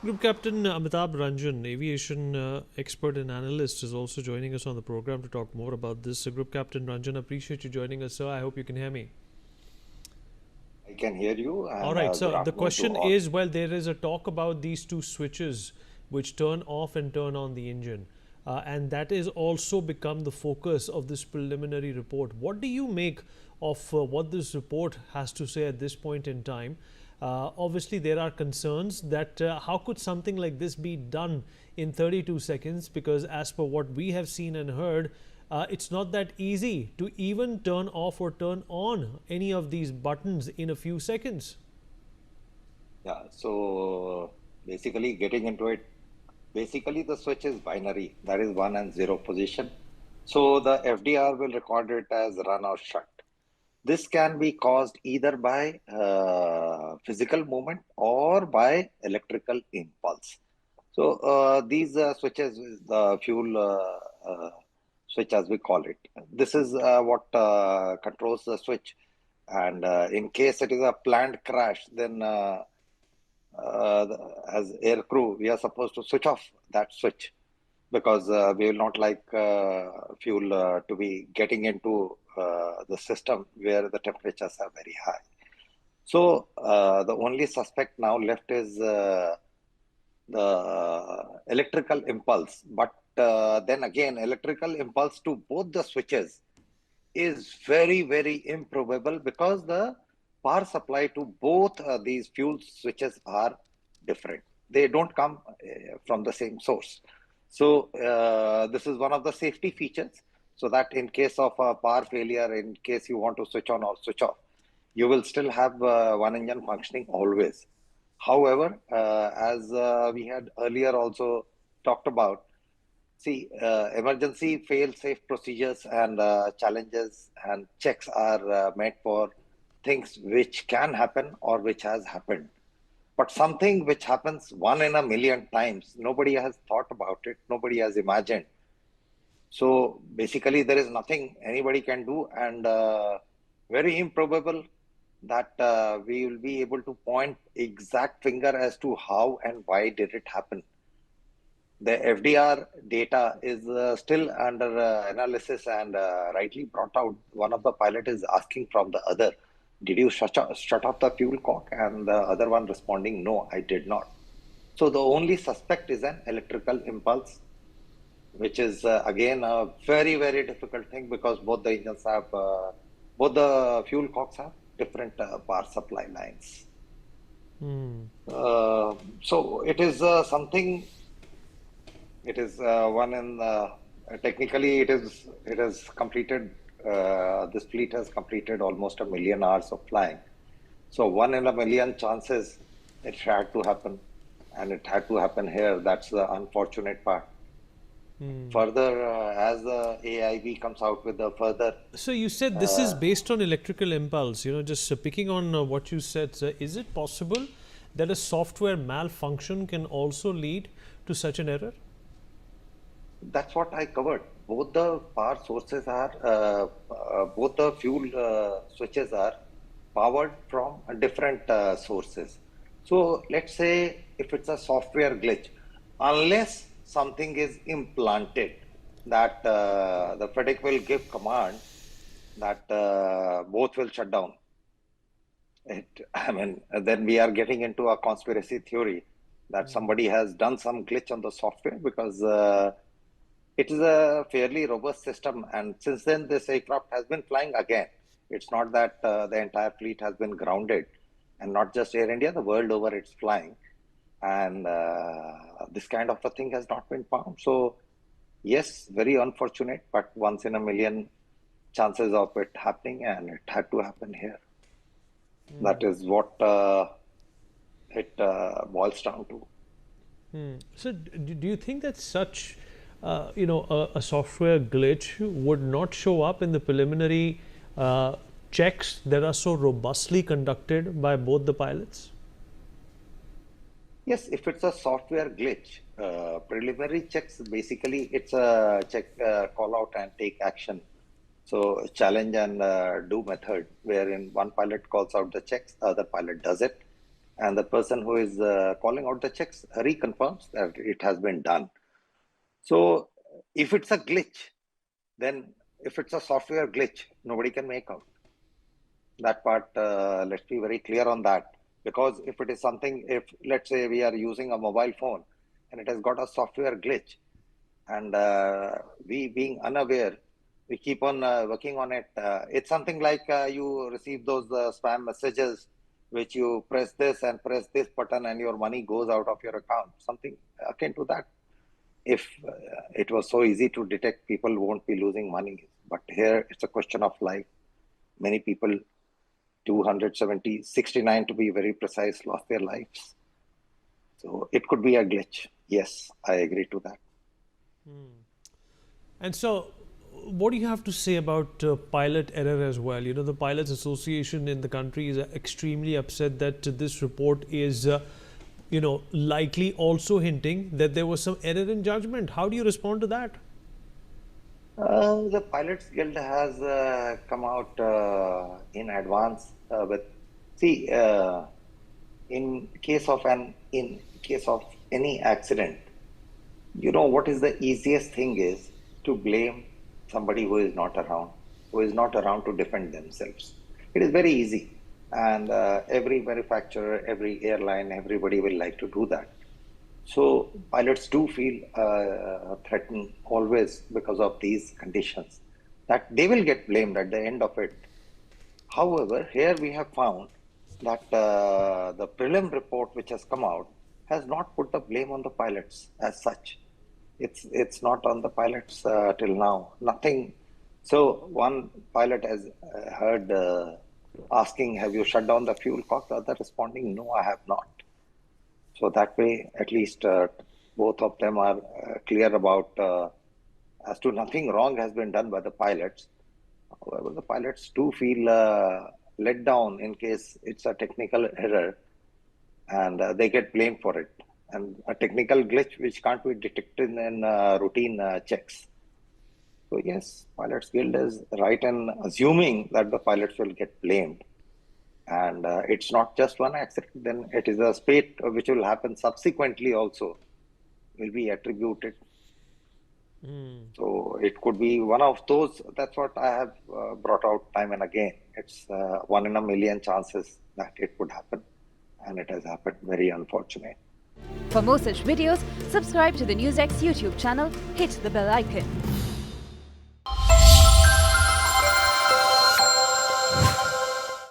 Group Captain Amitabh Ranjan, aviation expert and analyst, is also joining us on the program to talk more about this. Group Captain Ranjan, appreciate you joining us, sir. I hope you can hear me. I can hear you, All and right, good so the afternoon to question all. is, well, there is a talk about these two switches which turn off and turn on the engine. And that is also become the focus of this preliminary report. What do you make of what this report has to say at this point in time? Obviously, there are concerns that how could something like this be done in 32 seconds? Because as per what we have seen and heard, it's not that easy to even turn off or turn on any of these buttons in a few seconds. Yeah, so basically getting into it, basically the switch is binary, that is 1 and 0 position. So the FDR will record it as run or shut. This can be caused either by physical movement or by electrical impulse. So these switches, the fuel switch as we call it, this is what controls the switch. And in case it is a planned crash, then uh, as air crew, we are supposed to switch off that switch because we will not like fuel to be getting into the system where the temperatures are very high. So the only suspect now left is the electrical impulse. But then again, electrical impulse to both the switches is very, very improbable because the power supply to both these fuel switches are different. They don't come from the same source. So this is one of the safety features, so that in case of a power failure, in case you want to switch on or switch off, you will still have one engine functioning always. However, as we had earlier also talked about, see, emergency fail-safe procedures and challenges and checks are made for things which can happen or which has happened. But something which happens one in a million times, nobody has thought about it, nobody has imagined. So basically, there is nothing anybody can do, and very improbable that we will be able to point exact finger as to how and why did it happen. The FDR data is still under analysis and rightly brought out. One of the pilot is asking from the other, did you shut off the fuel cock? And the other one responding, no, I did not. So the only suspect is an electrical impulse, which is again a very, very difficult thing because both the engines have, both the fuel cocks have different power supply lines. So it is something. It is one in technically it has completed. This fleet has completed almost 1 million hours of flying. So one in a million chances it had to happen, and it had to happen here. That's the unfortunate part. Further, as the AIB comes out with the further, So you said this is uh, based on electrical impulse. Just picking on what you said, sir, is it possible that a software malfunction can also lead to such an error? that's what I covered. Both the power sources are, both the fuel switches are powered from different sources. So let's say if it's a software glitch, unless something is implanted, that the FedEx will give command that both will shut down. I mean, then we are getting into a conspiracy theory that somebody has done some glitch on the software because it is a fairly robust system. And since then, this aircraft has been flying again. It's not that the entire fleet has been grounded, and not just Air India, the world over it's flying. And this kind of a thing has not been found. So, yes, very unfortunate, but once in a million chances of it happening, and it had to happen here. That is what it boils down to. So do you think that such, a software glitch would not show up in the preliminary checks that are so robustly conducted by both the pilots? Yes, if it's a software glitch, preliminary checks, basically it's a check, call out and take action. So challenge and do method, wherein one pilot calls out the checks, the other pilot does it. and the person who is calling out the checks reconfirms that it has been done. So if it's a glitch, then if it's a software glitch, nobody can make out that part. Let's be very clear on that, because if it is something, if let's say we are using a mobile phone and it has got a software glitch, and we being unaware, we keep on working on it. It's something like you receive those spam messages, which you press this and press this button and your money goes out of your account, something akin to that. If it was so easy to detect, people won't be losing money. But here it's a question of life. Many people, 269 to be very precise, lost their lives. So it could be a glitch. Yes, I agree to that. And so, what do you have to say about pilot error as well? You know, the Pilots Association in the country is extremely upset that this report is, likely also hinting that there was some error in judgment. How do you respond to that? The Pilots Guild has come out in advance with, see, in case of any accident, you know what is the easiest thing is to blame somebody who is not around to defend themselves. It is very easy, and every manufacturer, every airline, everybody will like to do that. So pilots do feel threatened always because of these conditions, that they will get blamed at the end of it. However, here we have found that the prelim report which has come out has not put the blame on the pilots as such. It's not on the pilots till now. Nothing. So one pilot has heard asking, "Have you shut down the fuel cock?" The other responding, "No, I have not." So that way, at least both of them are clear about as to nothing wrong has been done by the pilots. However, the pilots do feel let down in case it's a technical error, and they get blamed for it. And a technical glitch which can't be detected in routine checks. So yes, Pilots Guild is right in assuming that the pilots will get blamed. And it's not just one accident, then it is a spate which will happen subsequently also, will be attributed. So it could be one of those. That's what I have brought out time and again. It's 1 in a million chances that it would happen. And it has happened. Very unfortunate. For more such videos, subscribe to the NewsX YouTube channel, hit the bell icon.